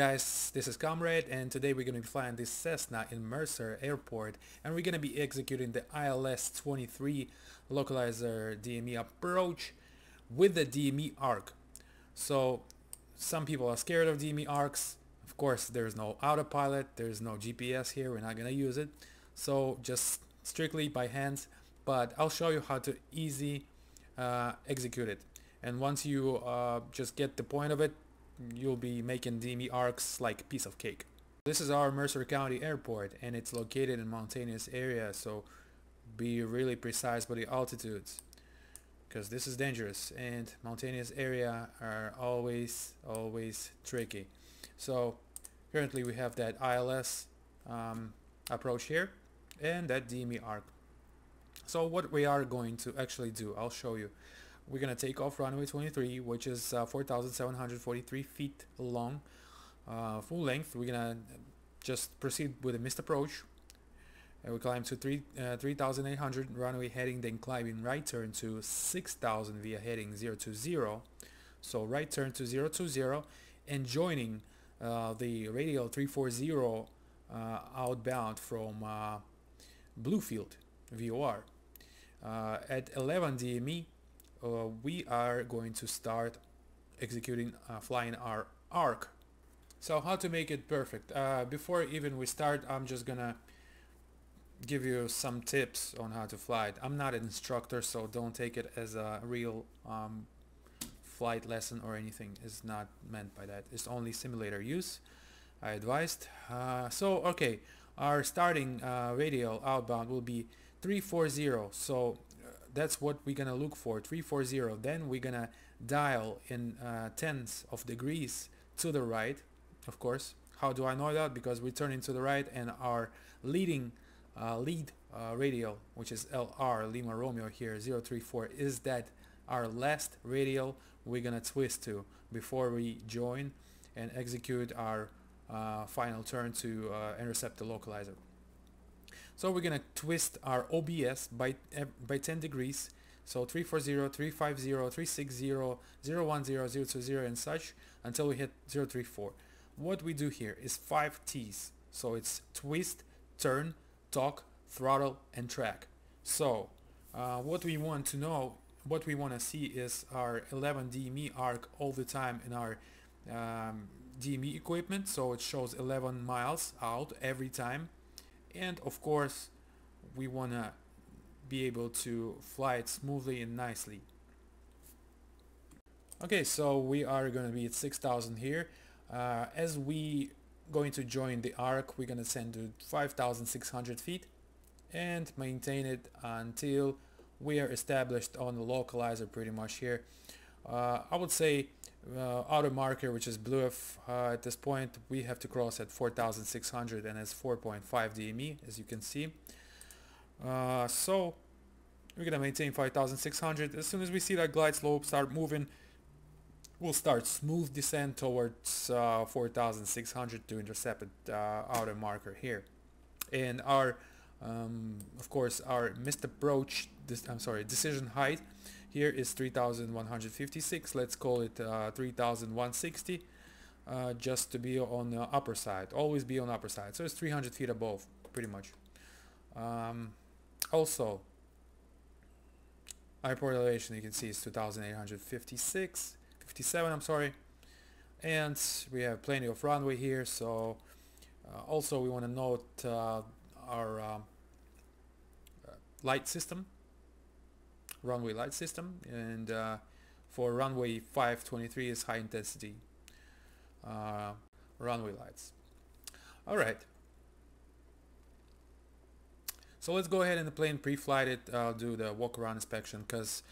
guys, this is Comrade, and today we're going to be flying this Cessna in Mercer Airport, and we're going to be executing the ILS 23 localizer DME approach with the DME Arc. So some people are scared of DME Arcs. Of course, there's no autopilot, there's no GPS here, we're not going to use it, so just strictly by hands, but I'll show you how to easy execute it. And once you just get the point of it, you'll be making DME arcs like a piece of cake. This is our Mercer County Airport, and it's located in mountainous area, so be really precise with the altitudes, because this is dangerous and mountainous area are always tricky. So currently we have that ILS approach here and that DME arc. So what we are going to actually do, I'll show you. We're going to take off runway 23, which is 4,743 feet long, full length. We're going to just proceed with a missed approach. And we climb to 3,800 runway heading, then climbing right turn to 6,000 via heading 020. So right turn to 020 and joining the radial 340 outbound from Bluefield VOR. At 11 DME, we are going to start executing flying our arc. So how to make it perfect? Before even we start, I'm just gonna give you some tips on how to fly it. I'm not an instructor, so don't take it as a real flight lesson or anything. It's not meant by that. It's only simulator use, I advised. So okay, our starting radial outbound will be 340, so that's what we're gonna look for, 340. Then we're gonna dial in tenths of degrees to the right, of course. How do I know that? Because we're turning to the right, and our lead radial, which is LR, Lima Romeo here, 034, is that our last radial we're gonna twist to before we join and execute our final turn to intercept the localizer. So we're gonna twist our OBS by 10 degrees, so 340, 350, 360, 010, 020 and such until we hit 034. What we do here is 5 T's, so it's twist, turn, talk, throttle and track. So what we want to know, what we want to see is our 11 DME arc all the time in our DME equipment, so it shows 11 miles out every time. And of course we want to be able to fly it smoothly and nicely. Okay, so we are going to be at 6,000 here. As we going to join the arc, we're going to send to 5,600 feet and maintain it until we are established on the localizer pretty much here. I would say auto marker, which is blue, at this point we have to cross at 4,600 and it's 4.5 DME, as you can see. So we're gonna maintain 5,600. As soon as we see that glide slope start moving, we'll start smooth descent towards 4,600 to intercept outer marker here. And our of course our missed approach, decision height here is 3,156. Let's call it 3,160, just to be on the upper side. Always be on the upper side. So it's 300 feet above, pretty much. Also, airport elevation, you can see, is 2,856, 57. I'm sorry. And we have plenty of runway here. So also we want to note our light system. Runway light system, and for runway 523 is high intensity runway lights. Alright, so let's go ahead and the plane pre-flight it, do the walk around inspection, because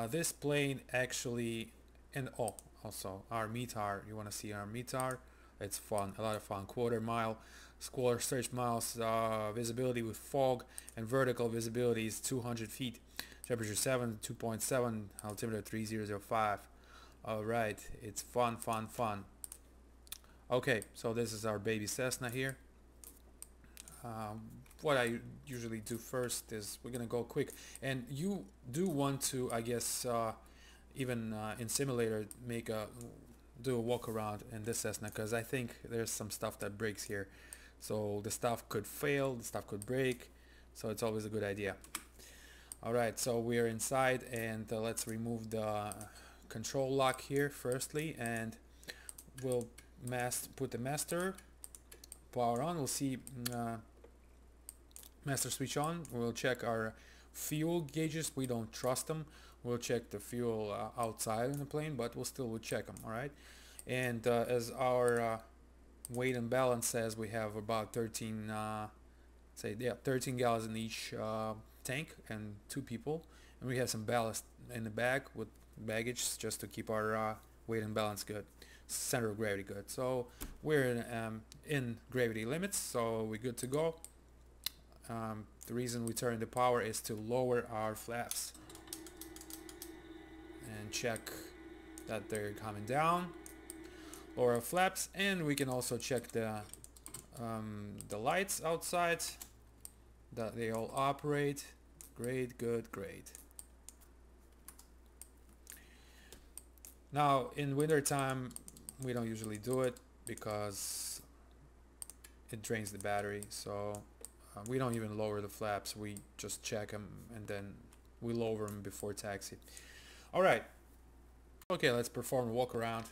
this plane actually, and also our METAR, you want to see our METAR, it's fun, a lot of fun. Quarter mile, square search miles, visibility with fog, and vertical visibility is 200 feet. Temperature 7, 2.7, altimeter 3005. Alright, it's fun. Okay, so this is our baby Cessna here. What I usually do first is we're gonna go quick, and you do want to, I guess, even in simulator, make a do a walk around in this Cessna because I think there's some stuff that breaks here. So the stuff could fail, the stuff could break, so it's always a good idea. Alright, so we're inside, and let's remove the control lock here firstly, and we'll put the master power on. We'll see master switch on. We'll check our fuel gauges. We don't trust them. We'll check the fuel outside in the plane, but we'll check them. Alright, and as our weight and balance says, we have about 13 13 gallons in each tank and 2 people, and we have some ballast in the back with baggage just to keep our weight and balance good, center of gravity good. So we're in gravity limits, so we're good to go. The reason we turn the power is to lower our flaps and check that they're coming down. Lower our flaps, and we can also check the lights outside, that they all operate. Great, good, great. Now in winter time we don't usually do it because it drains the battery, so we don't even lower the flaps. We just check them and then we lower them before taxi. Alright, okay, let's perform a walk around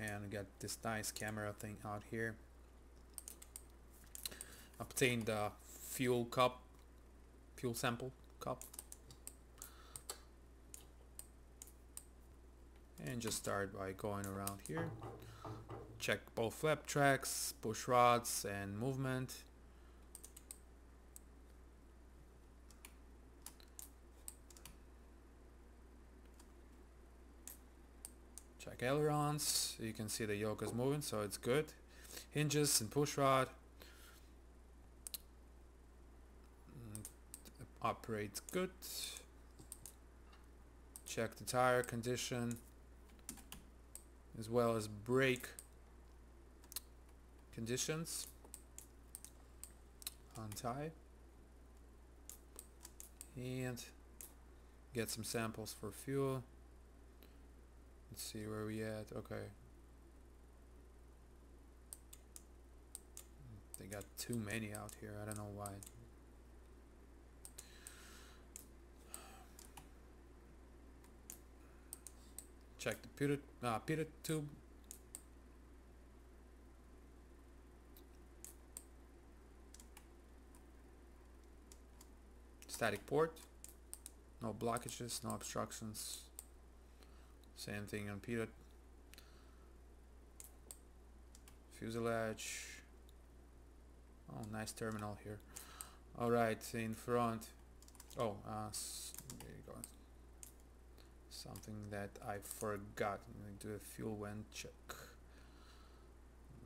and get this nice camera thing out here. Obtain the fuel sample cup, and just start by going around here. Check both flap tracks, push rods, and movement. Check ailerons. You can see the yoke is moving, so it's good. Hinges and push rod. Operates good. Check the tire condition as well as brake conditions. Untie and get some samples for fuel. Let's see where we at. Okay, they got too many out here. I don't know why. Check the pitot tube. Static port. No blockages, no obstructions. Same thing on pitot. Fuselage. Oh, nice terminal here. Alright, in front. Oh, there you go. Something that I forgot. I'm going to do a fuel vent check.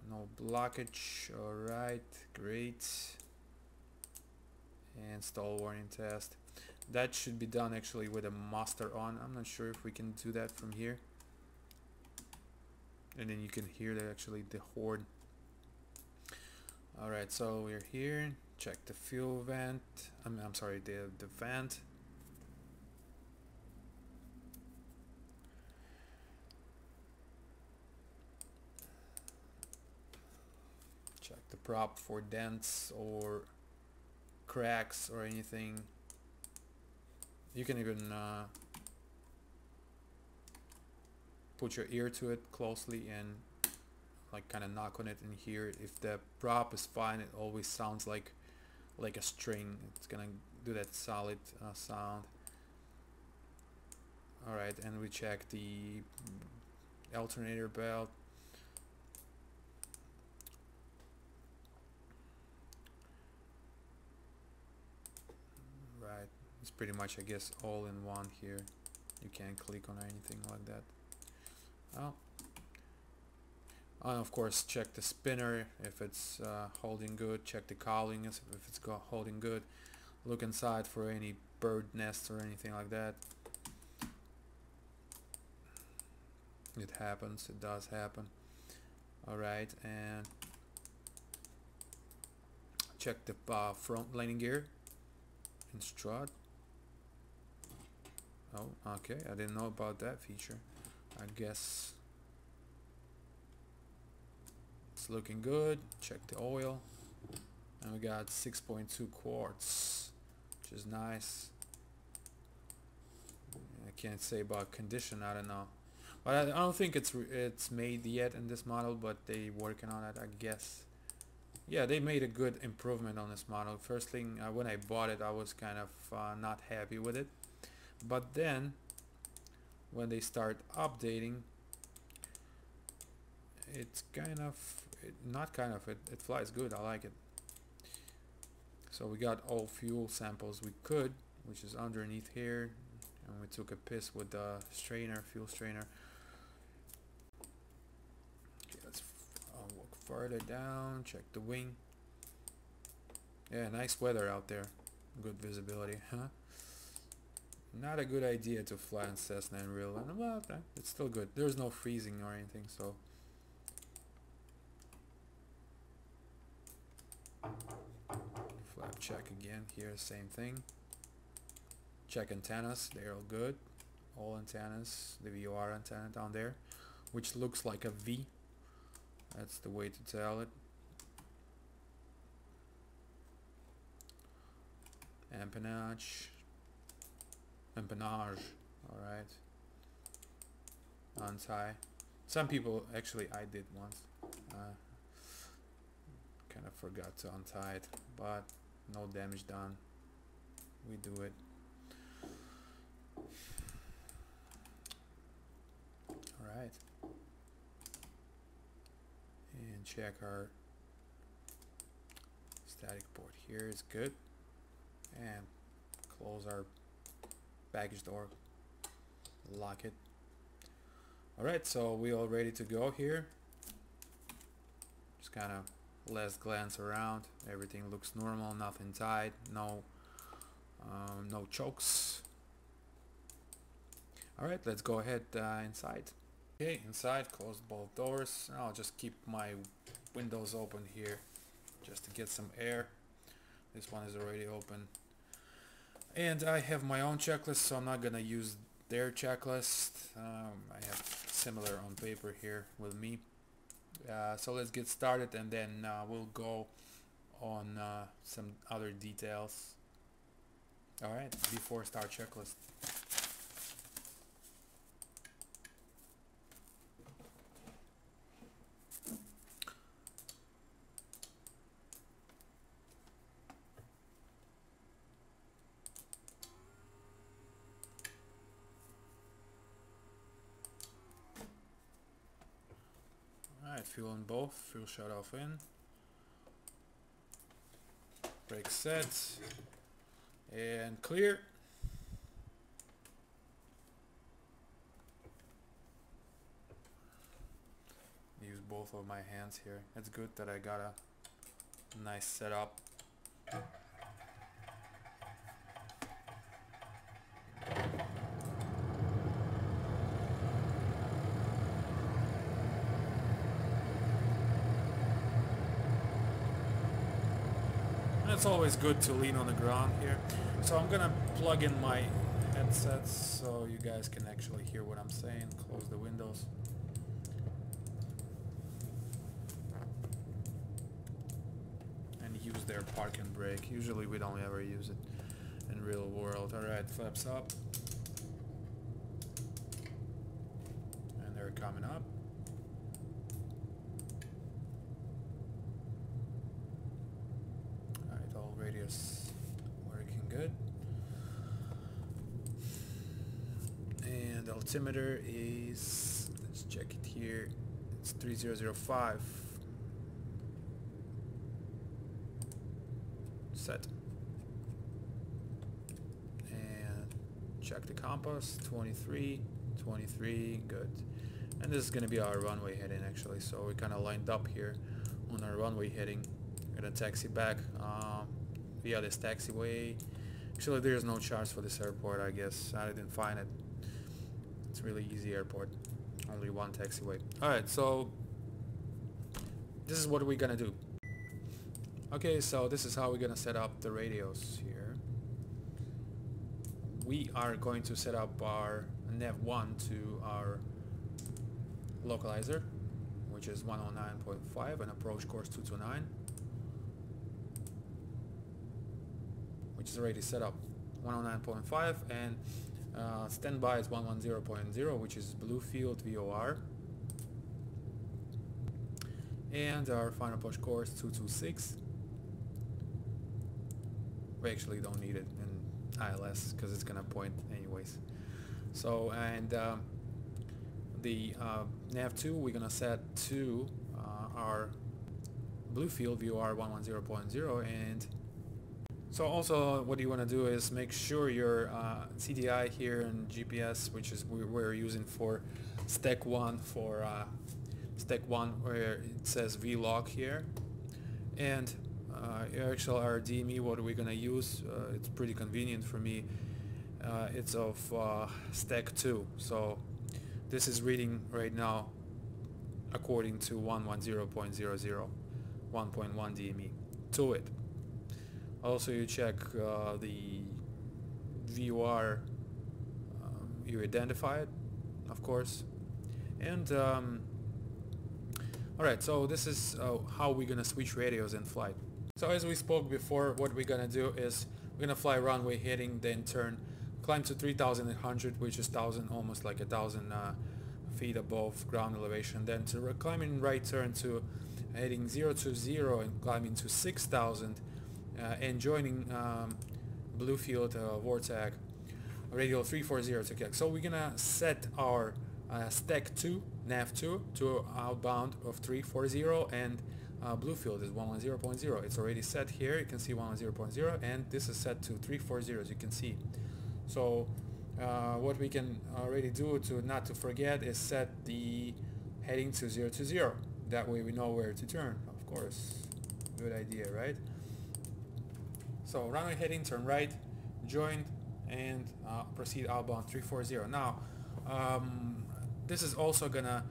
No blockage. Alright, great. And stall warning test. That should be done actually with a master on. I'm not sure if we can do that from here. And then you can hear that actually the horn. Alright, so we're here. Check the fuel vent. I'm sorry, the vent. Check the prop for dents or cracks or anything. You can even put your ear to it closely and like kind of knock on it and hear it. If the prop is fine, it always sounds like a string. It's gonna do that solid sound. Alright, and we check the alternator belt. Right, it's pretty much, I guess, all in one here. You can't click on anything like that. Oh. And of course, check the spinner if it's holding good. Check the cowling if it's holding good. Look inside for any bird nests or anything like that. It happens. It does happen. Alright, and check the front landing gear and strut. Oh, okay. I didn't know about that feature. I guess looking good. Check the oil, and we got 6.2 quarts, which is nice. I can't say about condition, I don't know, but I don't think it's made yet in this model, but they working on it, I guess. Yeah, they made a good improvement on this model. First thing, when I bought it, I was kind of not happy with it, but then when they start updating, it's kind of it flies good. I like it. So we got all fuel samples we could, which is underneath here, and we took a piss with the strainer, fuel strainer. Okay, let's walk further down, check the wing. Yeah, nice weather out there, good visibility, huh? Not a good idea to fly on Cessna in real life. Well, it's still good. There's no freezing or anything, so. Flap check again here, same thing. Check antennas, they're all good. All antennas, the VOR antenna down there, which looks like a V. That's the way to tell it. Empennage. Alright. Untie. Some people, actually I did once. Kind of forgot to untie it, but no damage done. We do it. Alright. And check our static port here is good. And close our baggage door. Lock it. Alright, so we all ready to go here. Just kind of last glance around. Everything looks normal, nothing tight, no chokes. Alright, let's go ahead inside. Okay, inside, close both doors. I'll just keep my windows open here just to get some air. This one is already open. And I have my own checklist, so I'm not gonna use their checklist. I have similar on paper here with me. So let's get started, and then we'll go on some other details. Alright, before start checklist. Alright, fuel in both, fuel shut off in. Brake set. And clear. Use both of my hands here. It's good that I got a nice setup. It's always good to lean on the ground here. So I'm gonna plug in my headsets so you guys can actually hear what I'm saying. Close the windows. And use their park and brake. Usually we don't ever use it in real world. Alright, flaps up. And they're coming up. Radius working good, and the altimeter is, let's check it here, it's 3005 set, and check the compass, 23, good. And this is going to be our runway heading actually, so we kind of lined up here on our runway heading. We're gonna taxi back via this taxiway. Actually, there's no charge for this airport, I guess. I didn't find it. It's a really easy airport. Only one taxiway. Alright, so this is what we're gonna do. Okay, so this is how we're gonna set up the radios here. We are going to set up our nav1 to our localizer, which is 109.5, and approach course 229, which is already set up 109.5, and standby is 110.0, which is blue field VOR, and our final approach course 226. We actually don't need it in ILS because it's gonna point anyways. So, and the nav2 we're gonna set to our blue field VOR 110.0. And so also what you want to do is make sure your CDI here and GPS, which is we're using for stack 1, for stack 1 where it says VLOC here, and actually our DME, what we're gonna use, it's pretty convenient for me, it's of stack 2. So this is reading right now according to 110.00, 1.1 DME to it. Also you check the VOR, you identify it, of course. And alright, so this is how we're gonna switch radios in flight. So as we spoke before, what we're gonna do is we're gonna fly runway heading, then turn, climb to 3,800, which is almost like 1,000 feet above ground elevation, then to climbing right turn to heading 020 and climbing to 6,000, and joining blue field VORTAG radial 340 to Quebec. So we're gonna set our stack 2, nav 2 to outbound of 340, and blue field is 110.0. It's already set here, you can see 110.0, and this is set to 340, as you can see. So what we can already do to not to forget is set the heading to 020. That way we know where to turn, of course. Good idea, right? So runway heading, turn right, join, and proceed outbound 340. Now this is also gonna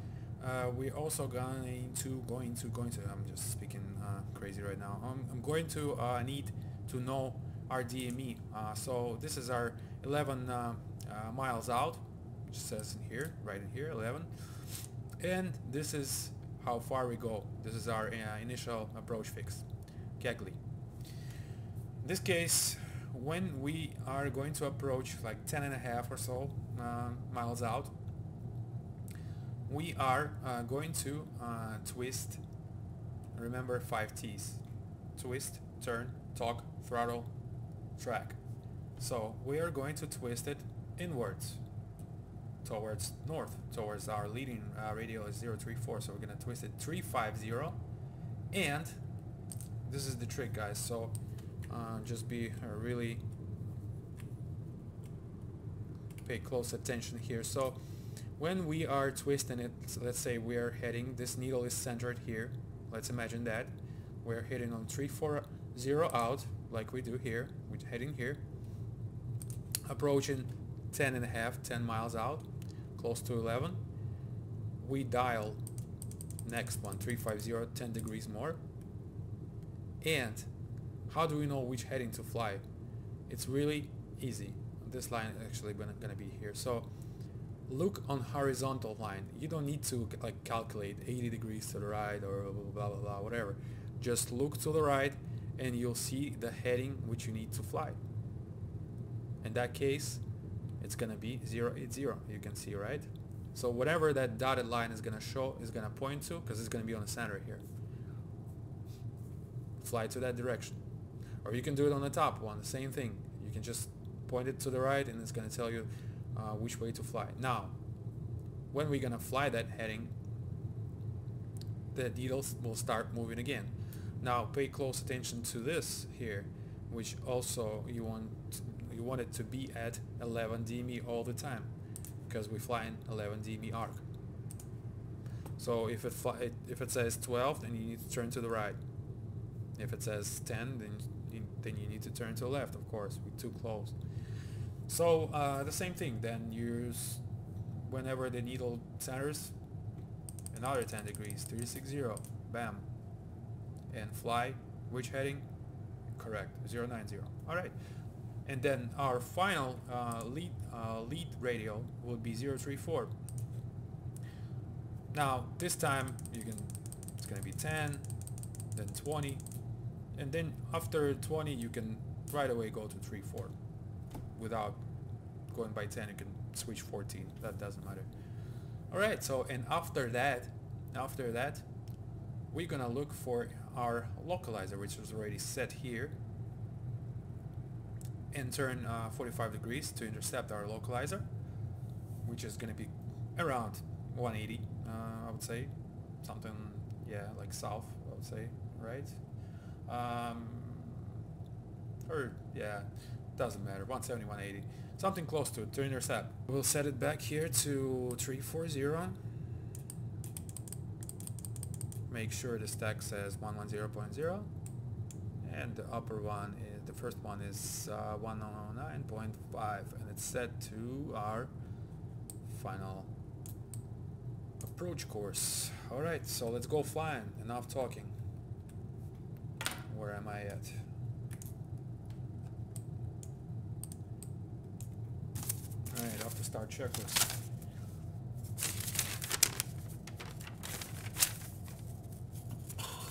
we're also going to I'm just speaking crazy right now. I'm going to need to know our DME. So this is our 11 miles out, which says in here, right in here, 11, and this is how far we go. This is our initial approach fix, Kegley. In this case, when we are going to approach like 10.5 or so miles out, we are going to twist. Remember 5 T's: twist, turn, tog, throttle, track. So we are going to twist it inwards towards north, towards our leading radial is 034. So we're going to twist it 350, and this is the trick, guys. So just be really pay close attention here. So when we are twisting it, so let's say we are heading, this needle is centered here, let's imagine that we're heading on 340 out, like we do here, we're heading here, approaching 10 miles out, close to 11, we dial next one, 350, 10 degrees more. And how do we know which heading to fly? It's really easy. This line is actually gonna be here. So look on horizontal line. You don't need to like calculate 80 degrees to the right or blah blah blah, whatever. Just look to the right and you'll see the heading which you need to fly. In that case, it's gonna be 080. You can see, right? So whatever that dotted line is gonna show is gonna point to, because it's gonna be on the center here. Fly to that direction. Or you can do it on the top one, the same thing. You can just point it to the right and it's gonna tell you which way to fly. Now, when we're gonna fly that heading, the needles will start moving again. Now pay close attention to this here, which also you want it to be at 11 DME all the time, because we fly in 11 DME arc. So if it says 12, then you need to turn to the right. If it says 10, then you need to turn to the left, of course, we're too close. So the same thing, then use whenever the needle centers, another 10 degrees, 360, bam, and fly which heading? Correct, 090. Alright, and then our final lead radial will be 034. Now this time it's gonna be 10, then 20, and then after 20 you can right away go to 3-4 without going by 10. You can switch 14, that doesn't matter. Alright, so and after that we're gonna look for our localizer, which is already set here, and turn 45 degrees to intercept our localizer, which is gonna be around 180, I would say, something, yeah, like south, I would say, right? Or yeah, doesn't matter, 170, 180, something close to it to intercept. We'll set it back here to 340. Make sure the stack says 110.0, and the upper one is, the first one is 109.5, and it's set to our final approach course. Alright, so let's go flying. Enough talking. Where am I at? Alright, off the start checklist.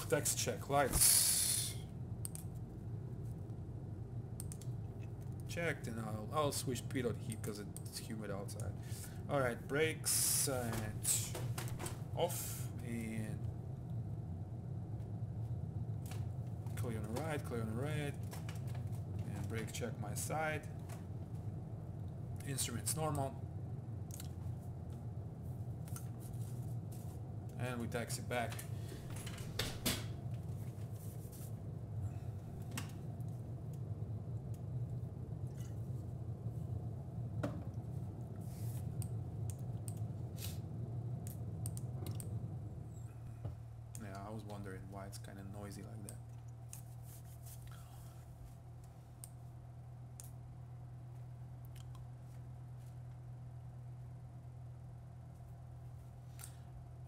Text check, lights checked, and I'll switch pitot heat because it's humid outside. Alright, brakes off, and clear on the right, and brake check my side. Instruments normal, and we taxi back. I was wondering why it's kind of noisy like that.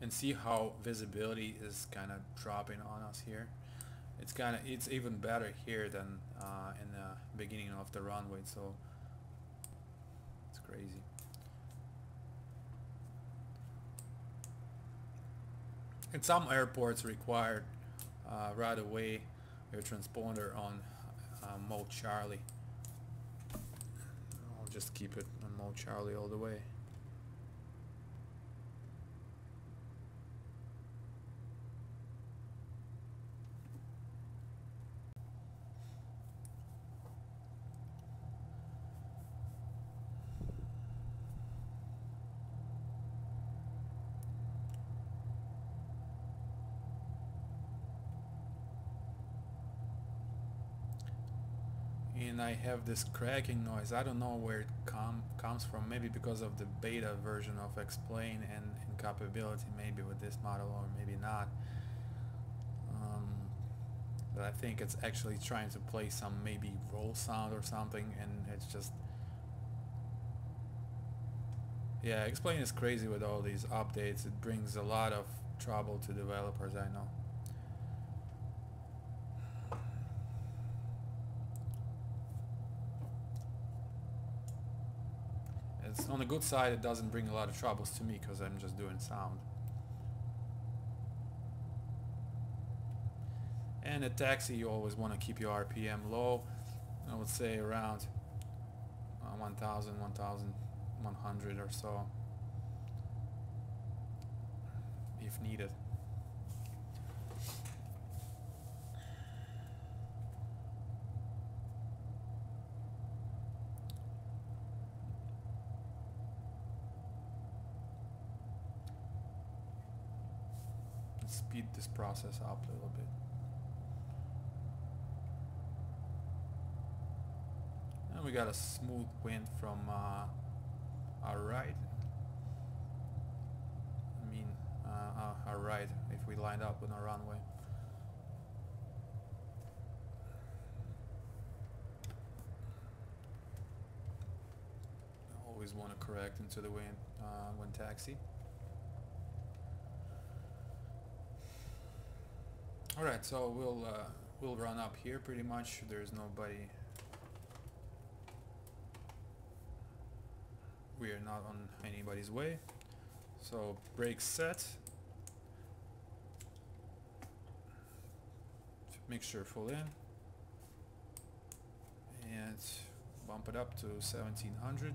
And see how visibility is kind of dropping on us here. It's even better here than in the beginning of the runway, so it's crazy. And some airports require right away your transponder on mode Charlie. I'll just keep it on mode Charlie all the way. And I have this cracking noise. I don't know where it comes from. Maybe because of the beta version of Explain and capability, maybe with this model, or maybe not. But I think it's actually trying to play some maybe roll sound or something, and it's just, yeah, Explain is crazy with all these updates. It brings a lot of trouble to developers, I know. It's on the good side, it doesn't bring a lot of troubles to me because I'm just doing sound. And a taxi, you always want to keep your RPM low. I would say around 1000, 1100 or so, if needed. Speed this process up a little bit. And we got a smooth wind from our right. I mean, our right, if we lined up on our runway. Always want to correct into the wind when taxi. Alright, so we'll run up here pretty much. There's nobody. We are not on anybody's way, So brake set, mixture full in, and bump it up to 1700.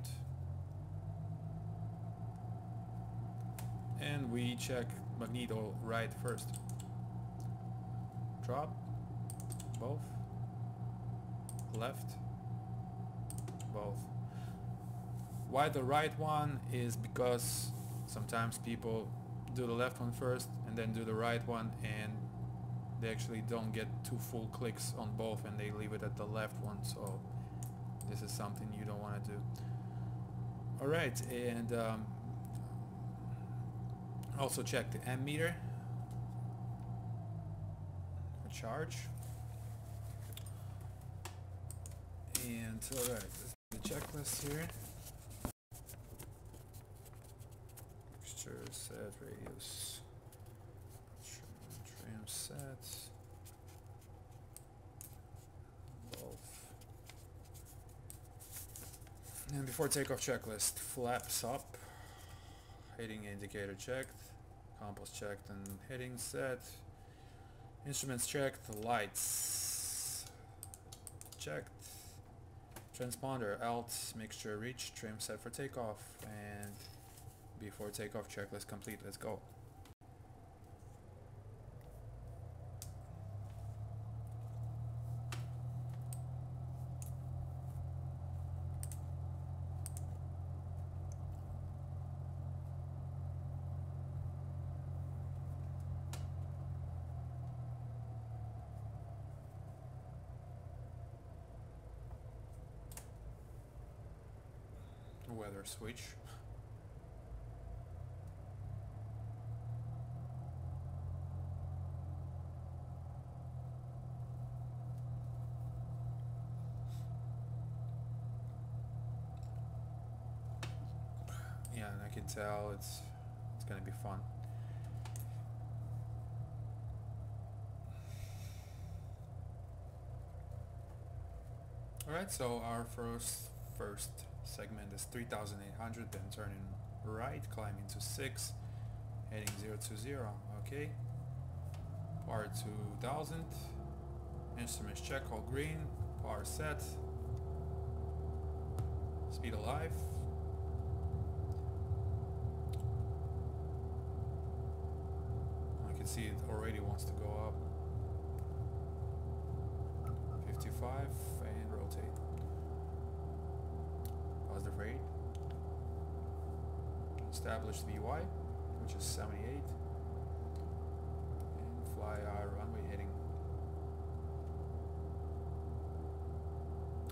And we check magneto right first. Drop, both, left, both. Why the right one is because sometimes people do the left one first and then do the right one, and they actually don't get two full clicks on both and they leave it at the left one, so this is something you don't want to do. Alright, and also check the ammeter for charge. And alright, let's do the checklist here. Mixture set, radius, trim set, both. And before takeoff checklist, flaps up, heading indicator checked, compass checked and heading set, instruments checked, lights checked, transponder out, mixture reached, trim set for takeoff, and before takeoff checklist complete. Let's go. Weather switch. Yeah, and I can tell it's gonna be fun. Alright, so our first segment is 3800, then turning right, climbing to 6, heading 020, okay. Power 2000, instruments check, all green, power set, speed alive. I can see it already wants to go up. 55 and rotate. Positive rate. Established VY, which is 78. And fly our runway heading.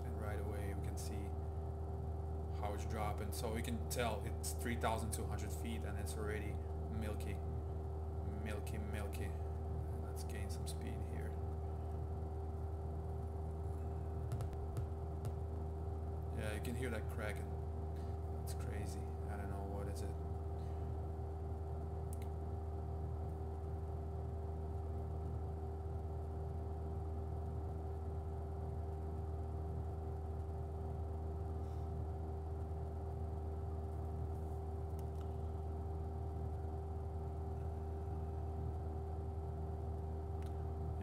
And right away we can see how it's dropping. So we can tell it's 3,200 feet and it's already milky. Milky. Let's gain some speed here. Yeah, you can hear that cracking. It's crazy. I don't know, what is it?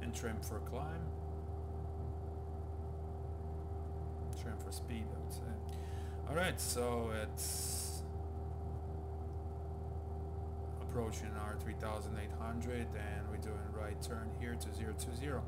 And trim for climb. Trim for speed, I would say. Alright, so it's approaching our 3800 and we're doing right turn here to 020.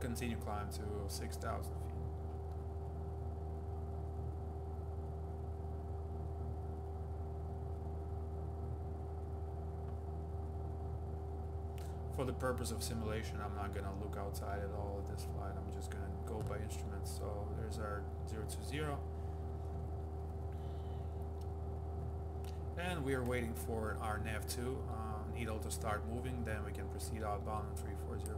Continue climb to 6,000 feet. For the purpose of simulation, I'm not going to look outside at all at this flight. I'm just going to go by instruments. So there's our 020. And we are waiting for our nav2 needle to start moving. Then we can proceed outbound on 340.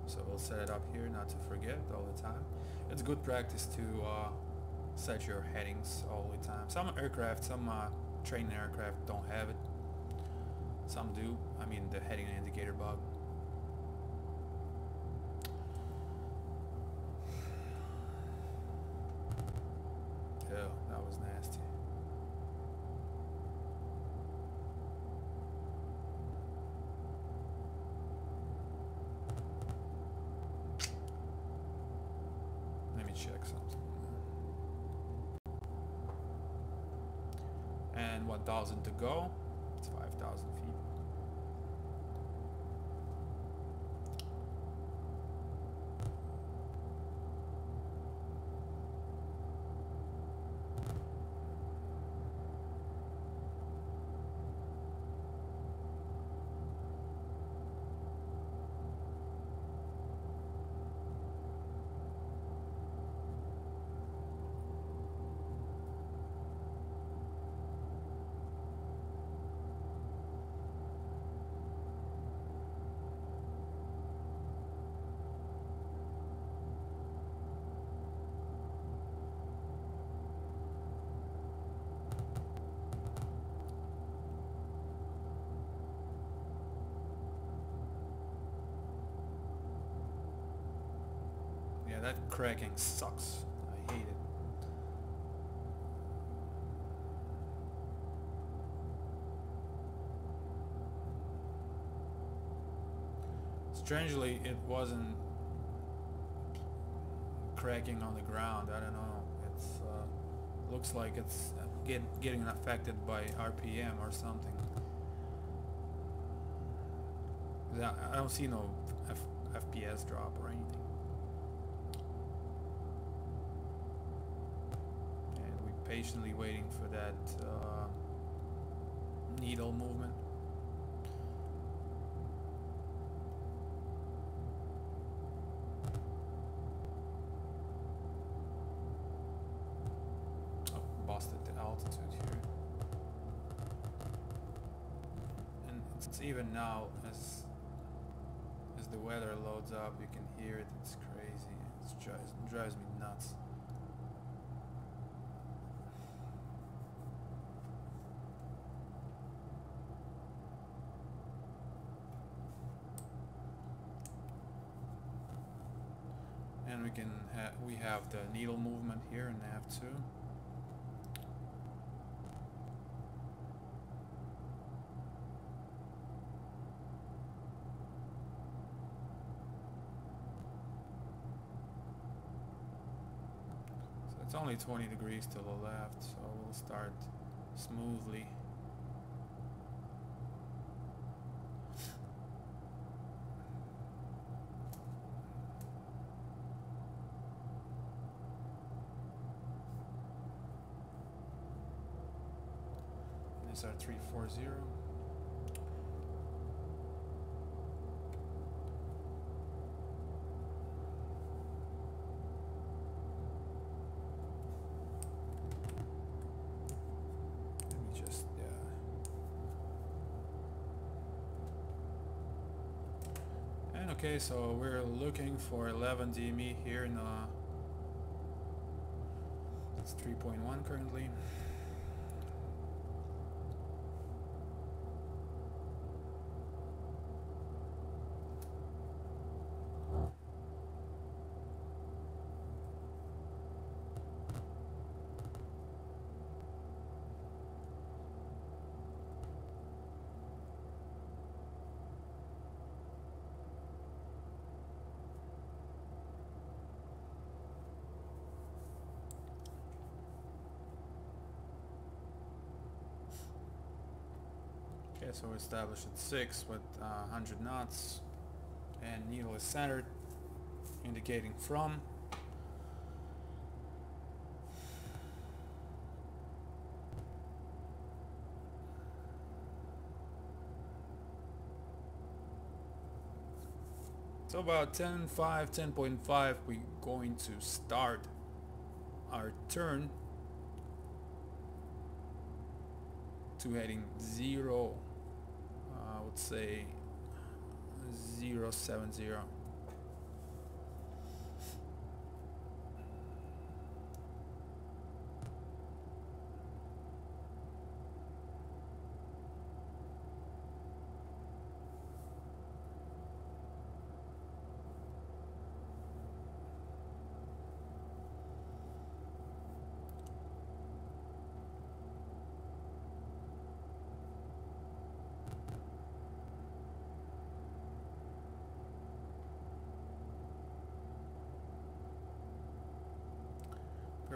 So we'll set it up here, not to forget all the time. It's good practice to set your headings all the time. Some aircraft, some training aircraft don't have it. Some do. I mean the heading indicator bug. Ew, that was nasty. Let me check something. And 1,000 to go. It's 5,000 feet. Yeah, that cracking sucks. I hate it. Strangely, it wasn't cracking on the ground. I don't know. It's looks like it's getting affected by RPM or something. I don't see no FPS drop or anything. And we're patiently waiting for that needle movement. Busted the altitude here, and it's even now as the weather loads up, you can hear it. It's crazy. It drives me nuts. And we have the needle movement here in nav2. It's only 20 degrees to the left, so we'll start smoothly. These are 340. Okay, so we're looking for 11 DME here in it's 3.1 currently. Okay, so we're established at 6 with 100 knots, and needle is centered, indicating from. So about 10.5, 10.5, we're going to start our turn to heading 0, I would say 070.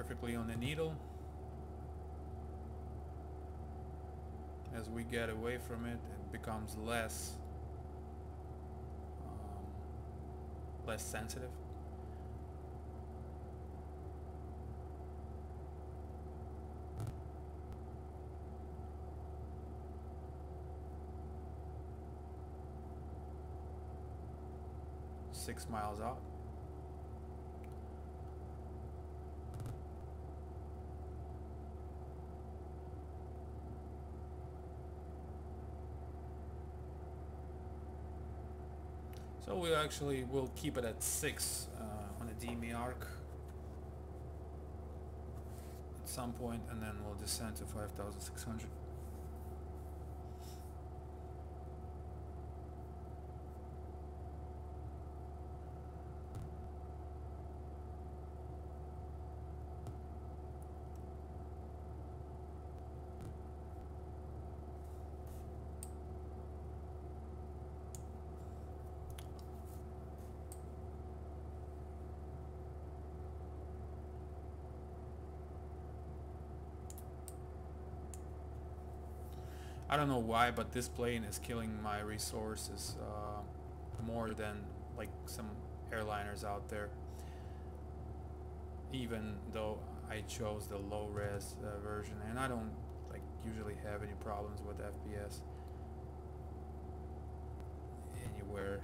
perfectly on the needle. As we get away from it, it becomes less sensitive. Six miles out. So we actually will keep it at 6 on a DME arc at some point, and then we'll descend to 5,600. I don't know why, but this plane is killing my resources more than like some airliners out there, even though I chose the low res version, and I don't like usually have any problems with FPS anywhere.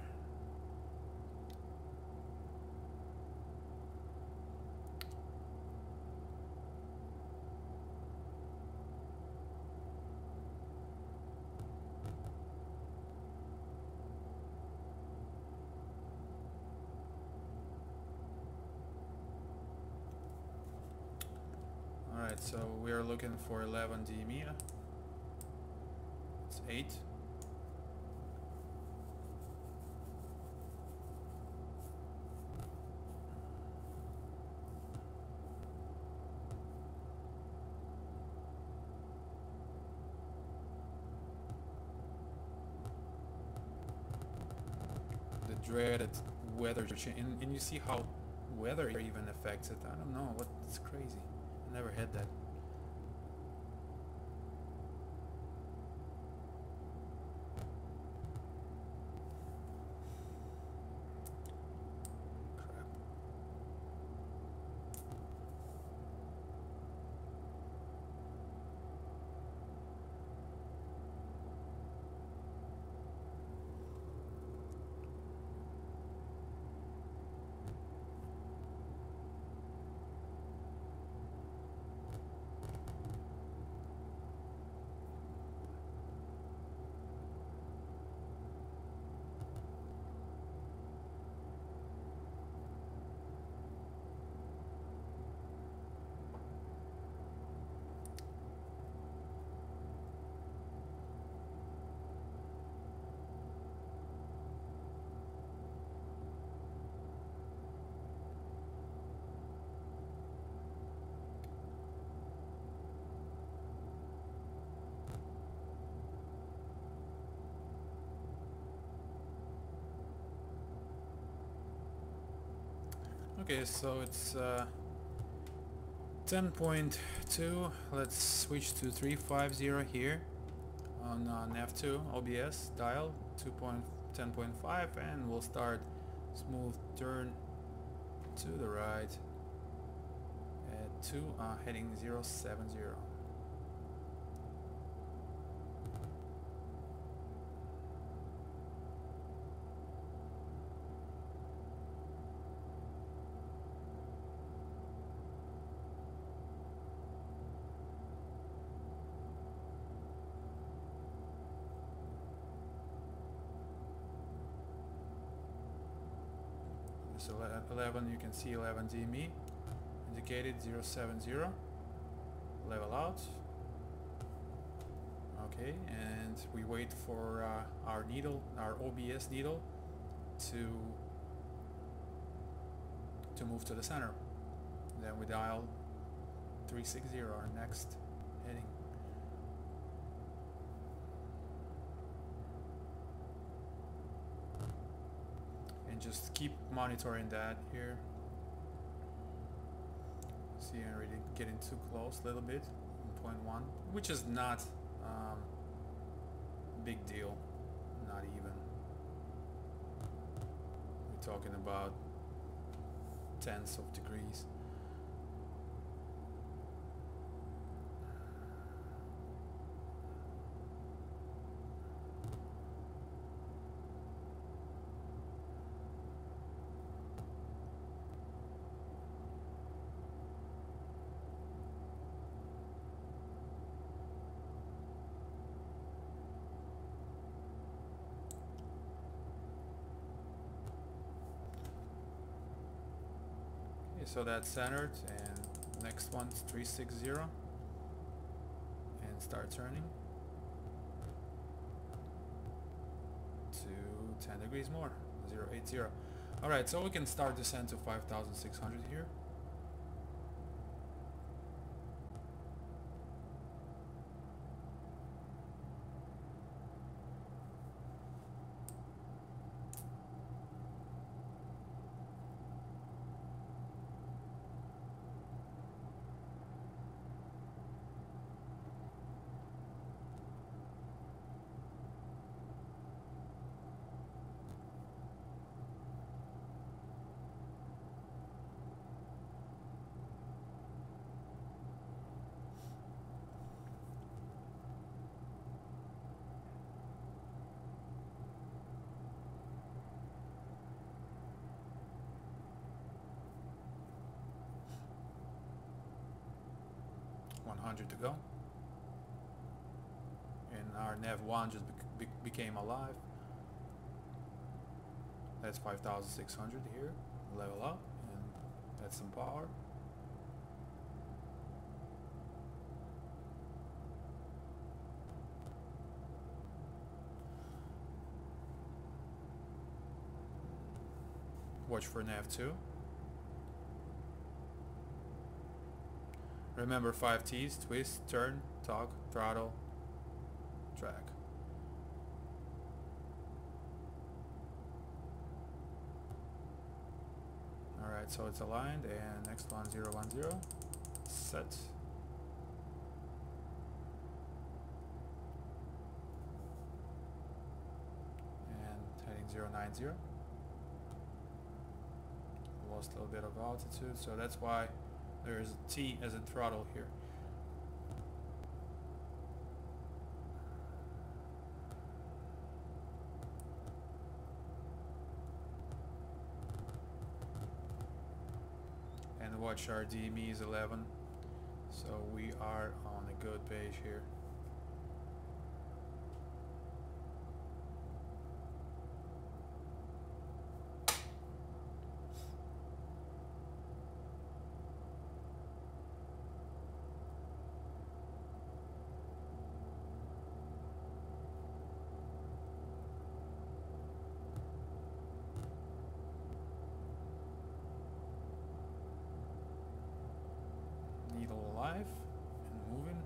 Alright, so we are looking for 11 DME. It's 8. The dreaded weather change, and you see how weather even affects it. I don't know, what's crazy. Never had that. Crap. Okay, so it's 10.2. Let's switch to 350 here on nav2 OBS dial 2.10.5, and we'll start smooth turn to the right at 2 heading 070. So 11, you can see 11 DME indicated 070. Level out. Okay, and we wait for our needle, our OBS needle, to move to the center. Then we dial 360, our next heading. And just keep monitoring that here. See See, already getting too close a little bit. 0.1, which is not big deal. Not even. We're talking about tenths of degrees. So that's centered, and next one's 360 and start turning to 10 degrees more, 080. Alright, so we can start descent to 5,600 here. To go, and our nav1 just became alive. That's 5,600 here, level up, and that's some power. Watch for nav2. Remember 5 T's: twist, turn, tog, throttle, track. Alright, so it's aligned, and next one 010, set. And heading 090. Lost a little bit of altitude, so that's why there's a T as a throttle here. And watch, our DME is 11, so we are on a good page here. Needle alive and moving.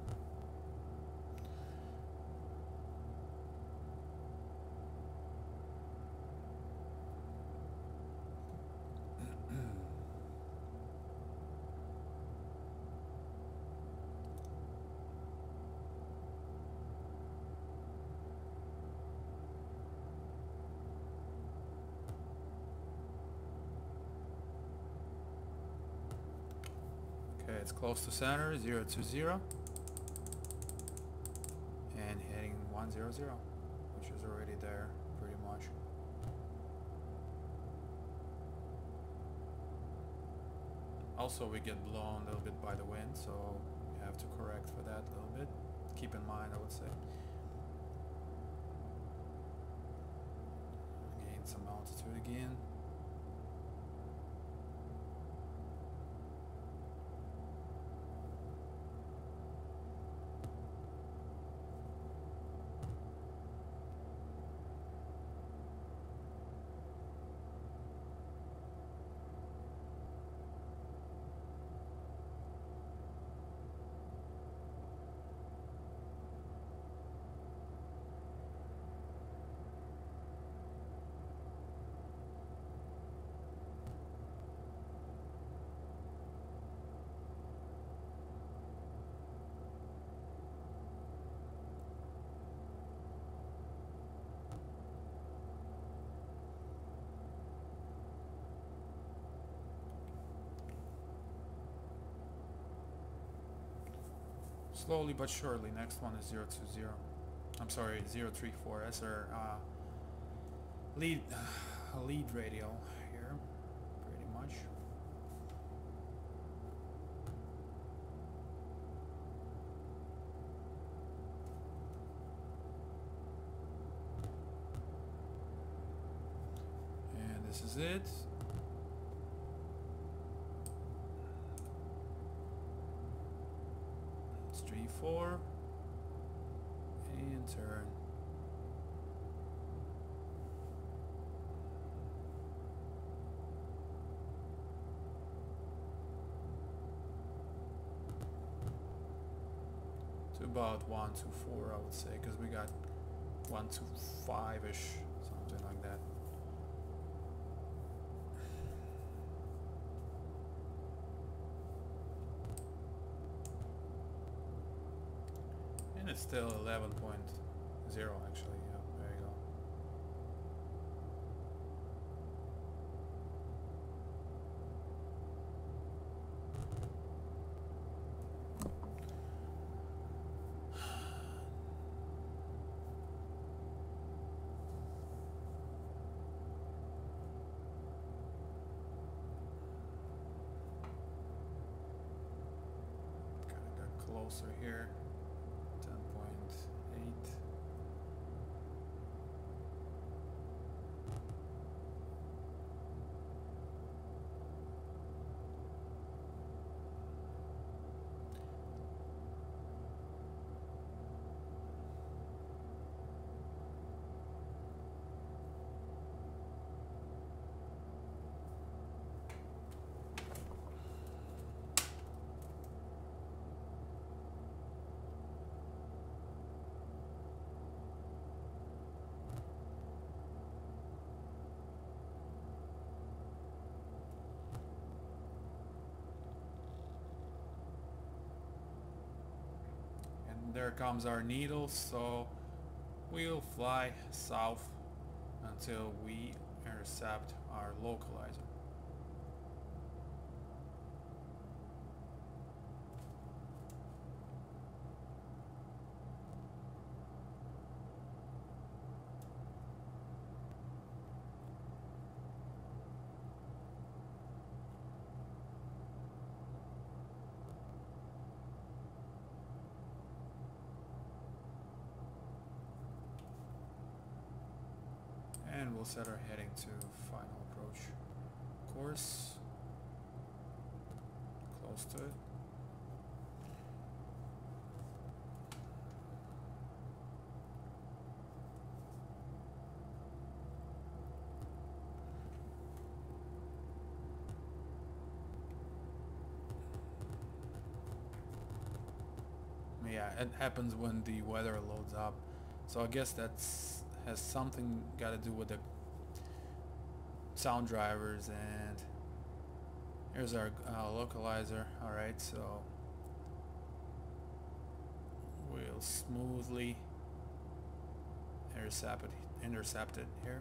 Okay, it's close to center, 020, and heading 100, which is already there pretty much. Also, we get blown a little bit by the wind, so we have to correct for that a little bit. Keep in mind, I would say. Gain some altitude again. Slowly but surely. Next one is 020. I'm sorry, 034. That's our lead radio here, pretty much. And this is it. It's 3-4 and turn. To about 124, I would say, because we got 125-ish, something like that. And it's still 11.0 actually. Yeah, there you go. Kind of got closer here. 10.8. There comes our needle, so we'll fly south until we intercept our localizer. And we'll set our heading to final approach course, close to it. Yeah, it happens when the weather loads up, so I guess that's has something got to do with the sound drivers. And here's our localizer. Alright, so we'll smoothly intercept it here.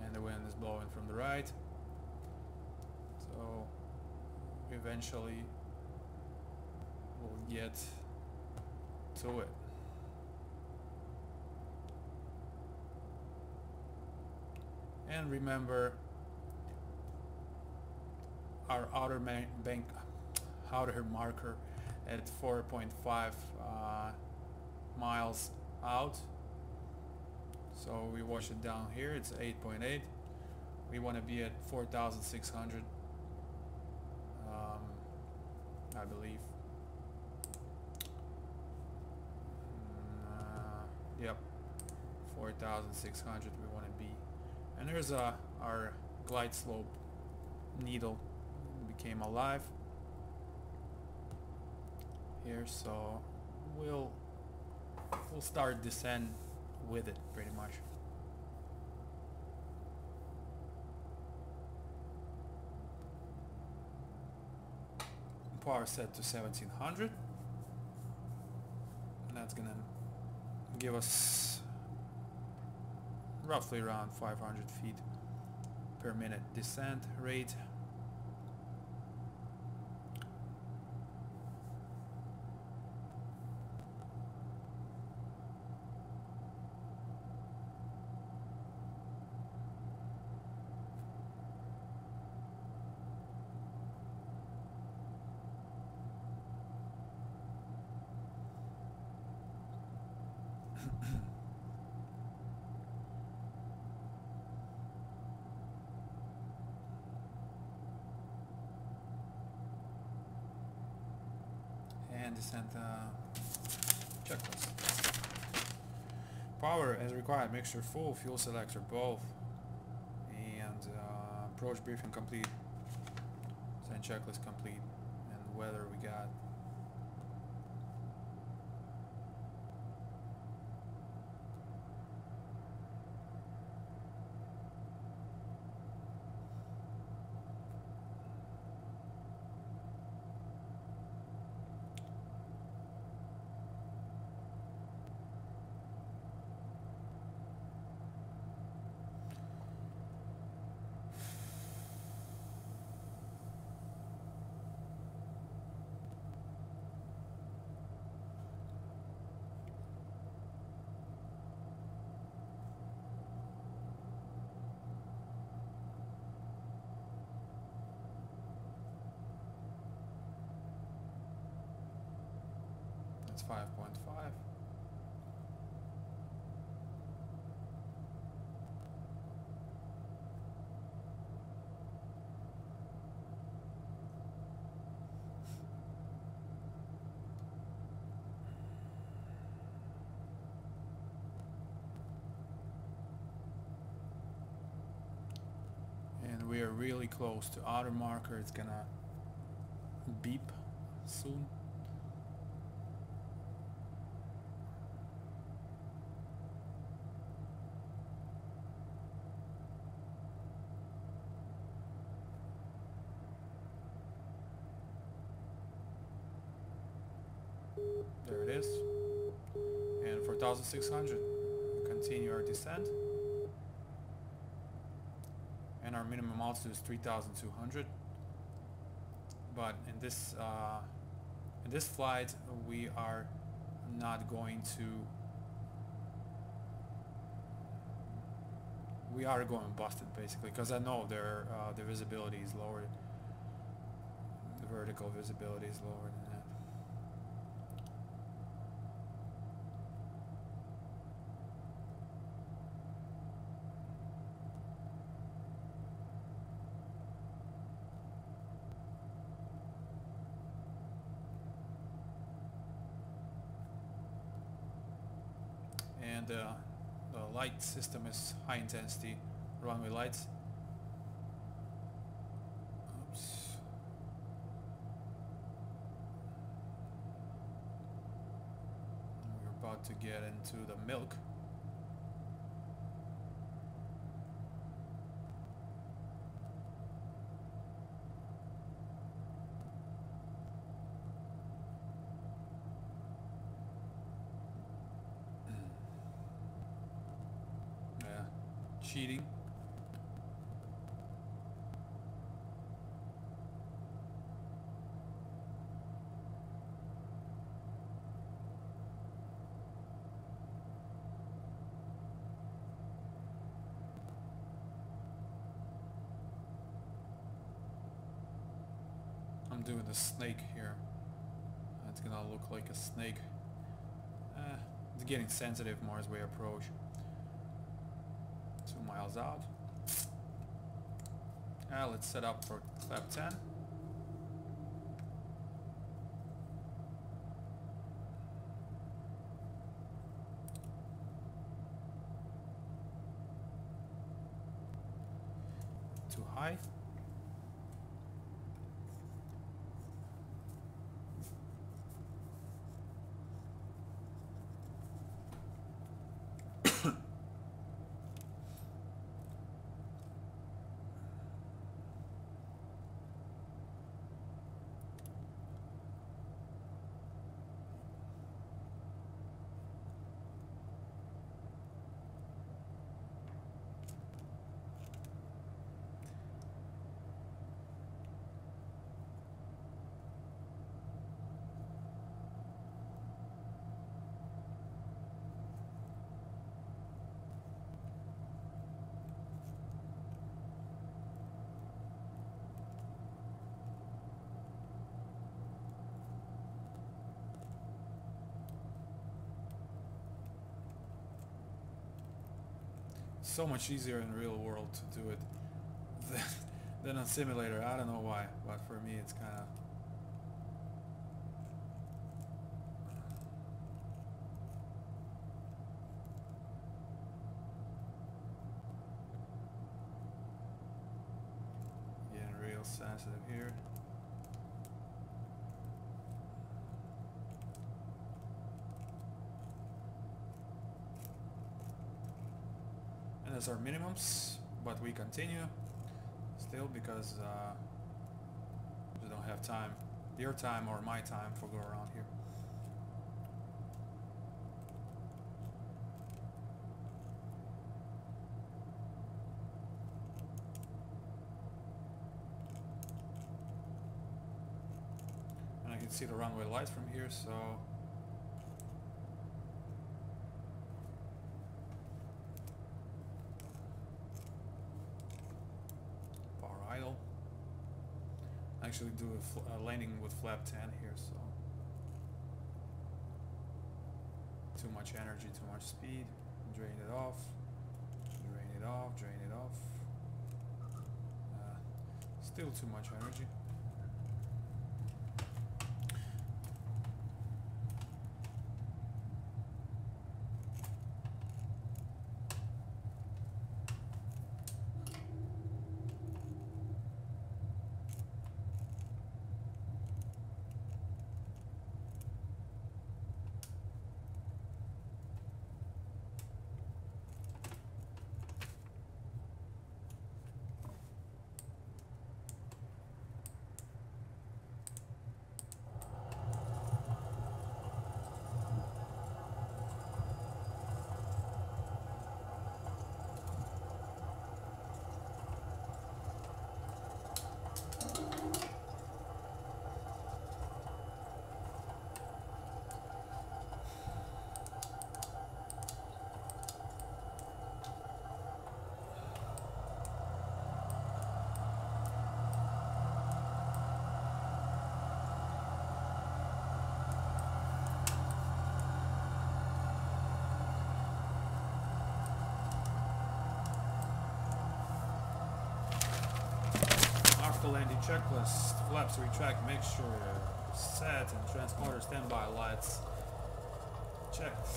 And the wind is blowing from the right. So eventually we'll get to it. And remember, our outer marker at 4.5 miles out. So we wash it down here, it's 8.8. We want to be at 4,600. I believe. Yep, 4,600 we want to be. And there's our glide slope needle became alive here, so we'll start descend with it pretty much. Power set to 1700, and that's gonna give us roughly around 500 feet per minute descent rate. And descent checklist. Power as required, mixture full, fuel selector both, and approach briefing complete, descent checklist complete, and weather we got. That's 5.5. And we are really close to outer marker. It's gonna beep soon. There it is. And 4,600. Continue our descent. And our minimum altitude is 3,200. But in this flight, we are not going to. We are going busted basically, because I know the visibility is lower. The vertical visibility is lower than that. And the light system is high intensity runway lights. Oops. We're about to get into the milk. Cheating. I'm doing the snake here. It's gonna look like a snake. It's getting sensitive more as we approach. 2 miles out. Let's set up for flap 10. Too high. so much easier in the real world to do it than on simulator. I don't know why, but for me it's kind of... Getting real sensitive here. And those are minimums, but we continue still because we don't have time, your time or my time, for go around here. And I can see the runway lights from here, so idle. Actually do a landing with flap 10 here, so too much energy, too much speed. Drain it off, drain it off, drain it off. Still too much energy. Landing checklist, flaps retract, mixture set, and transponder standby lights checked.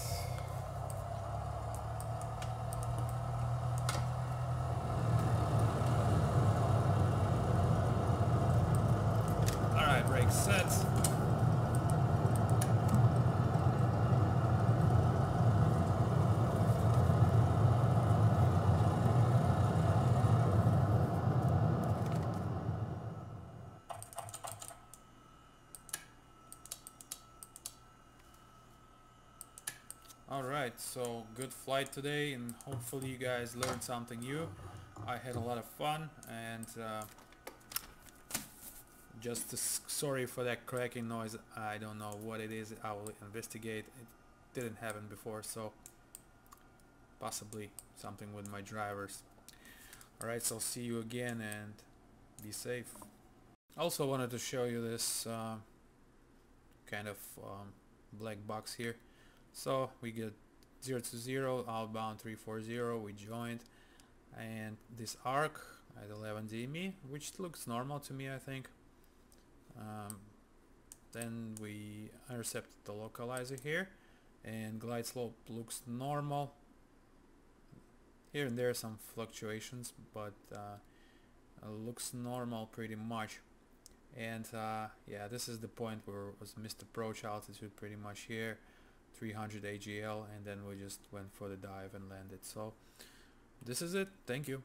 Alright, brakes set. Alright, so good flight today, and hopefully you guys learned something new. I had a lot of fun, and sorry for that cracking noise. I don't know what it is. I will investigate. It didn't happen before, so possibly something with my drivers. Alright, so see you again, and be safe. Also wanted to show you this kind of black box here. So we get 020 outbound 340, we joined, and this arc at 11 DME, which looks normal to me, I think. Then we intercepted the localizer here, and glide slope looks normal. Here and there some fluctuations, but looks normal pretty much. And yeah, this is the point where it was missed approach altitude pretty much here, 300 AGL, and then we just went for the dive and landed. So this is it. Thank you.